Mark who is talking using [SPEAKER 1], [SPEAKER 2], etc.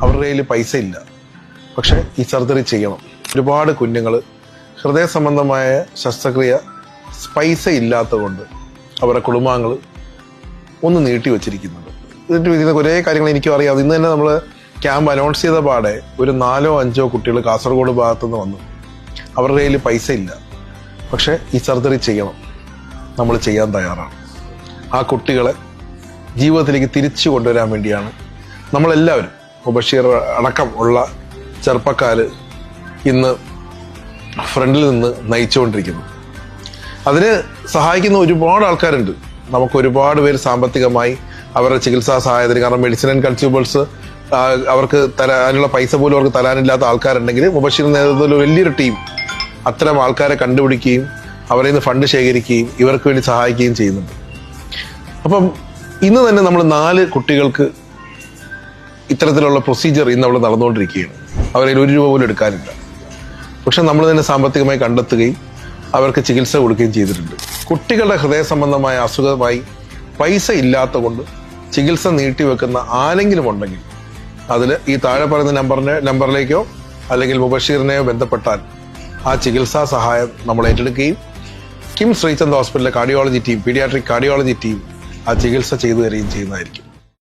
[SPEAKER 1] അവരുടെ കയ്യിൽ പൈസ ഇല്ല, പക്ഷെ ഈ സർജറി ചെയ്യണം. ഒരുപാട് കുഞ്ഞുങ്ങൾ ഹൃദയ സംബന്ധമായ ശസ്ത്രക്രിയ പൈസ ഇല്ലാത്തത് കൊണ്ട് അവരുടെ കുടുംബാംഗങ്ങൾ ഒന്ന് നീട്ടി വെച്ചിരിക്കുന്നുണ്ട്. ഇതിൻ്റെ കുറേ കാര്യങ്ങൾ എനിക്കും അറിയാം. ഇന്ന് തന്നെ നമ്മൾ ക്യാമ്പ് അനൗൺസ് ചെയ്ത പാടെ ഒരു 4-5 കുട്ടികൾ കാസർഗോഡ് ഭാഗത്തുനിന്ന് വന്നു. അവരുടെ കയ്യിൽ പൈസ ഇല്ല, പക്ഷെ ഈ സർജറി ചെയ്യണം. നമ്മൾ ചെയ്യാൻ തയ്യാറാണ്. ആ കുട്ടികളെ ജീവിതത്തിലേക്ക് തിരിച്ചു കൊണ്ടുവരാൻ വേണ്ടിയാണ് നമ്മളെല്ലാവരും, ബഷീർ അടക്കം ഉള്ള ചെറുപ്പക്കാർ ഇന്ന് ഫ്രണ്ടിൽ നിന്ന് നയിച്ചുകൊണ്ടിരിക്കുന്നത്. അതിന് സഹായിക്കുന്ന ഒരുപാട് ആൾക്കാരുണ്ട്. നമുക്ക് ഒരുപാട് പേര് സാമ്പത്തികമായി അവരുടെ ചികിത്സാ സഹായത്തിന്, കാരണം മെഡിസിൻ ആൻഡ് കൺസ്യൂമേഴ്സ് അവർക്ക് തരാനുള്ള പൈസ പോലും അവർക്ക് തരാനില്ലാത്ത ആൾക്കാരുണ്ടെങ്കിൽ മുബഷീർ നേതൃത്വത്തിൽ വലിയൊരു ടീം അത്തരം ആൾക്കാരെ കണ്ടുപിടിക്കുകയും അവരിൽ നിന്ന് ഫണ്ട് ശേഖരിക്കുകയും ഇവർക്ക് വേണ്ടി സഹായിക്കുകയും ചെയ്യുന്നുണ്ട്. അപ്പം ഇന്ന് തന്നെ നമ്മൾ 4 കുട്ടികൾക്ക് ഇത്തരത്തിലുള്ള പ്രൊസീജിയർ ഇന്ന് അവിടെ നടന്നുകൊണ്ടിരിക്കുകയാണ്. അവരിൽ 1 രൂപ പോലും എടുക്കാനില്ല. പക്ഷെ നമ്മൾ തന്നെ സാമ്പത്തികമായി കണ്ടെത്തുകയും അവർക്ക് ചികിത്സ കൊടുക്കുകയും ചെയ്തിട്ടുണ്ട്. കുട്ടികളുടെ ഹൃദയ സംബന്ധമായ അസുഖമായി പൈസ ഇല്ലാത്ത കൊണ്ട് ചികിത്സ നീട്ടിവെക്കുന്ന ആരെങ്കിലും ഉണ്ടെങ്കിൽ അതിൽ ഈ താഴെ പറയുന്ന നമ്പറിലേക്കോ അല്ലെങ്കിൽ മുബഷീറിനെയോ ബന്ധപ്പെട്ടാൽ ആ ചികിത്സാ സഹായം നമ്മൾ ഏറ്റെടുക്കുകയും കിംസ് ശ്രീചന്ദ് ഹോസ്പിറ്റലിലെ cardiology team, paediatric cardiology team ആ ചികിത്സ ചെയ്തു തരികയും ചെയ്യുന്നതായിരിക്കും.